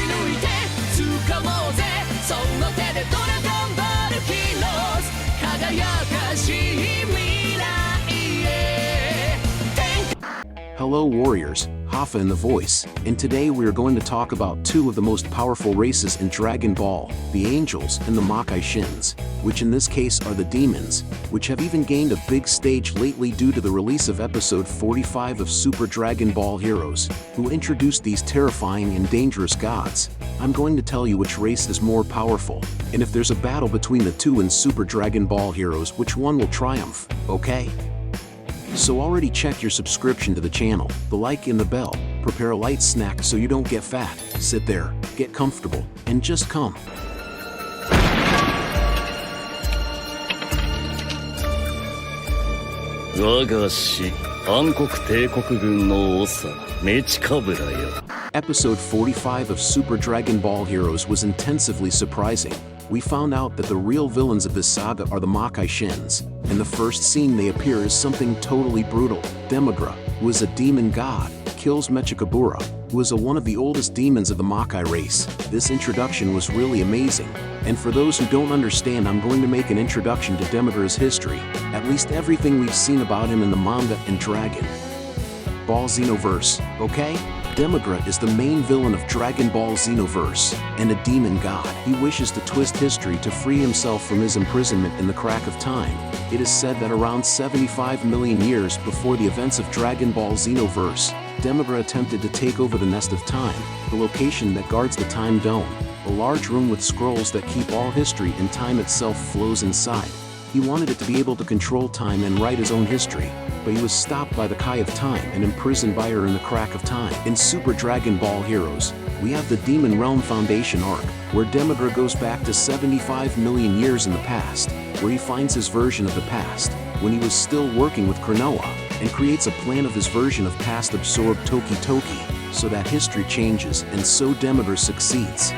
抜いて掴もうぜその手でドラゴンボールヒーローズ輝かしい未来へ Hello warriors, Hoffa in the voice, and today we are going to talk about two of the most powerful races in Dragon Ball, the Angels and the Makai Shins, which in this case are the demons, which have even gained a big stage lately due to the release of episode 45 of Super Dragon Ball Heroes, who introduced these terrifying and dangerous gods. I'm going to tell you which race is more powerful, and if there's a battle between the two in Super Dragon Ball Heroes, which one will triumph, okay? So already check your subscription to the channel, the like and the bell, prepare a light snack so you don't get fat, sit there, get comfortable, and just come. 我が師暗黒帝国軍の長メチカブラよ Episode 45 of Super Dragon Ball Heroes was intensively surprising. We found out that the real villains of this saga are the Makai Shins. In the first scene they appear as something totally brutal. Demigra, who is a demon god, kills Mechikabura, who is one of the oldest demons of the Makai race. This introduction was really amazing. And for those who don't understand, I'm going to make an introduction to Demigra's history, at least everything we've seen about him in the manga and Dragon Ball Xenoverse, okay? Demigra is the main villain of Dragon Ball Xenoverse, and a demon god. He wishes to twist history to free himself from his imprisonment in the crack of time. It is said that around 75 million years before the events of Dragon Ball Xenoverse, Demigra attempted to take over the Nest of Time, the location that guards the Time Dome, a large room with scrolls that keep all history and time itself flows inside. He wanted it to be able to control time and write his own history, but he was stopped by the Kai of Time and imprisoned by her in the crack of time. In Super Dragon Ball Heroes, we have the Demon Realm Foundation arc, where Demigra goes back to 75 million years in the past, where he finds his version of the past, when he was still working with Kranoa, and creates a plan of his version of past absorbed Toki Toki, so that history changes and so Demigra succeeds.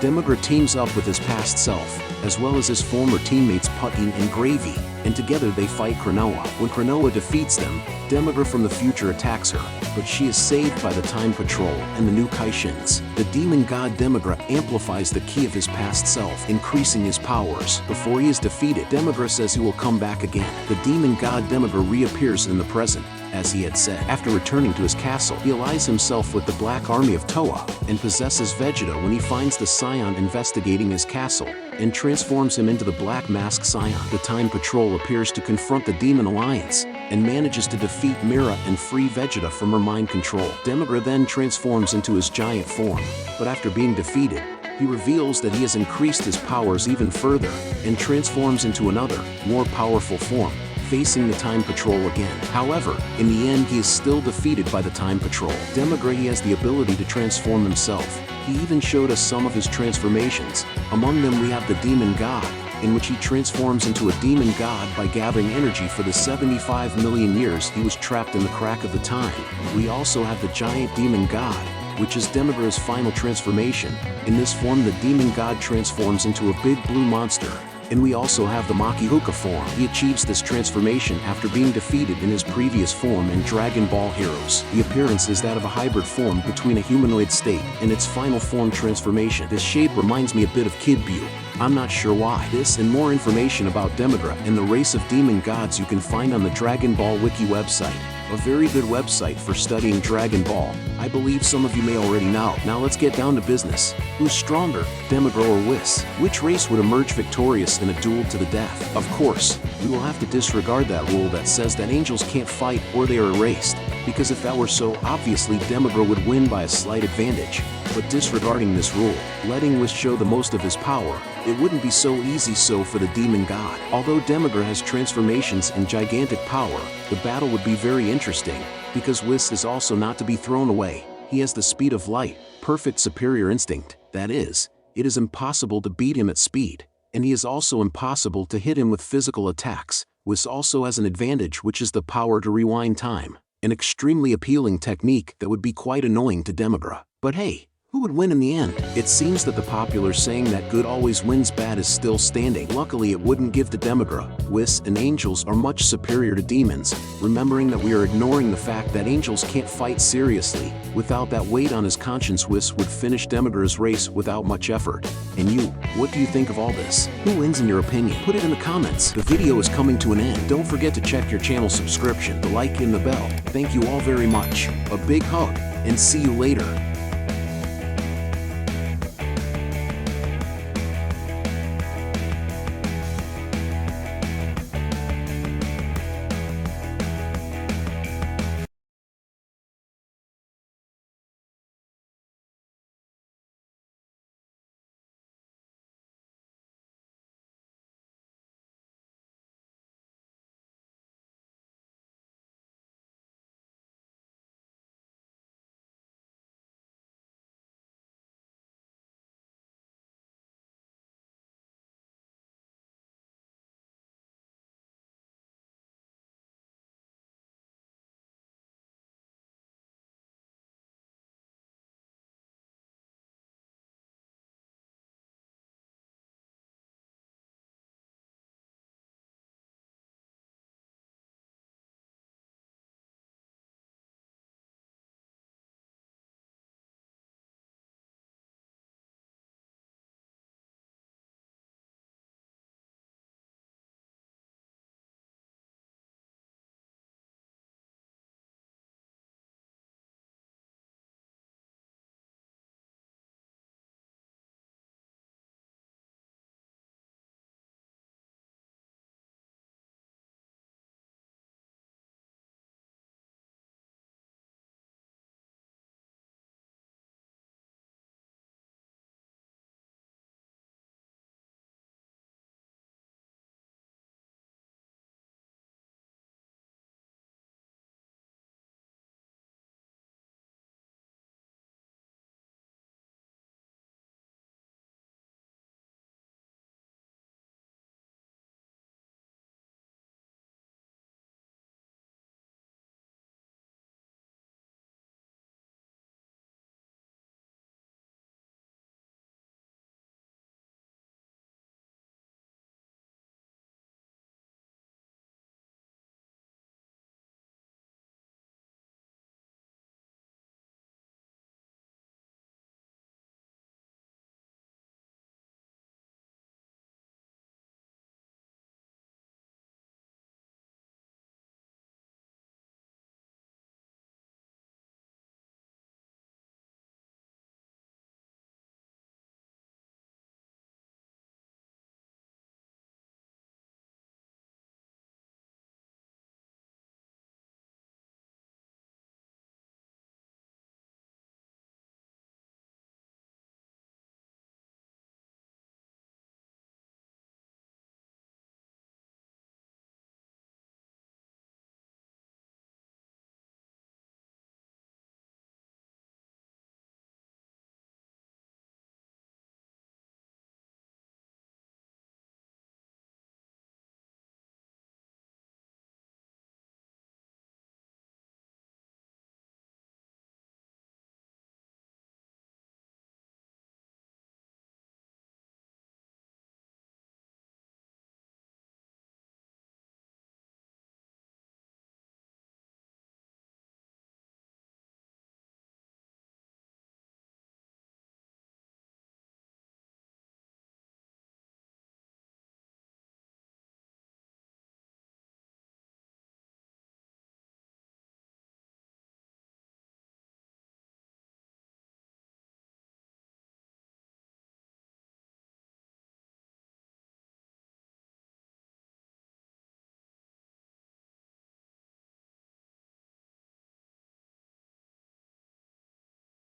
Demigra teams up with his past self, as well as his former teammates Putty and Gravy, and together they fight Kranoa. When Kranoa defeats them, Demigra from the future attacks her, but she is saved by the Time Patrol and the new Kaishins. The demon god Demigra amplifies the ki of his past self, increasing his powers. Before he is defeated, Demigra says he will come back again. The demon god Demigra reappears in the present, as he had said. After returning to his castle, he allies himself with the Black Army of Toa, and possesses Vegeta when he finds the Scion investigating his castle, and transforms him into the Black Mask Scion. The Time Patrol appears to confront the Demon Alliance, and manages to defeat Mira and free Vegeta from her mind control. Demigra then transforms into his giant form, but after being defeated, he reveals that he has increased his powers even further, and transforms into another, more powerful form, facing the Time Patrol again. However, in the end he is still defeated by the Time Patrol. Demigra has the ability to transform himself. He even showed us some of his transformations. Among them we have the Demon God, in which he transforms into a demon god by gathering energy for the 75 million years he was trapped in the crack of the time. We also have the Giant Demon God, which is Demigra's final transformation. In this form the demon god transforms into a big blue monster. And we also have the Makihuka form. He achieves this transformation after being defeated in his previous form in Dragon Ball Heroes. The appearance is that of a hybrid form between a humanoid state and its final form transformation. This shape reminds me a bit of Kid Buu. I'm not sure why. This and more information about Demigra and the race of demon gods you can find on the Dragon Ball Wiki website. A very good website for studying Dragon Ball. I believe some of you may already know. Now let's get down to business. Who's stronger, Demigra or Whis? Which race would emerge victorious in a duel to the death? Of course, we will have to disregard that rule that says that angels can't fight or they are erased, because if that were so, obviously Demigra would win by a slight advantage. But disregarding this rule, letting Whis show the most of his power, it wouldn't be so easy for the demon god. Although Demigra has transformations and gigantic power, the battle would be very interesting, because Whis is also not to be thrown away. He has the speed of light, perfect superior instinct, that is, it is impossible to beat him at speed, and he is also impossible to hit him with physical attacks. Whis also has an advantage, which is the power to rewind time, an extremely appealing technique that would be quite annoying to Demigra. But hey, Who would win in the end? It seems that the popular saying that good always wins bad is still standing. Luckily, it wouldn't give the Demigra. Whis and angels are much superior to demons, remembering that we are ignoring the fact that angels can't fight seriously. Without that weight on his conscience, Whis would finish Demigra's race without much effort. And you, what do you think of all this? Who wins in your opinion? Put it in the comments. The video is coming to an end. Don't forget to check your channel subscription, the like and the bell. Thank you all very much. A big hug, and see you later.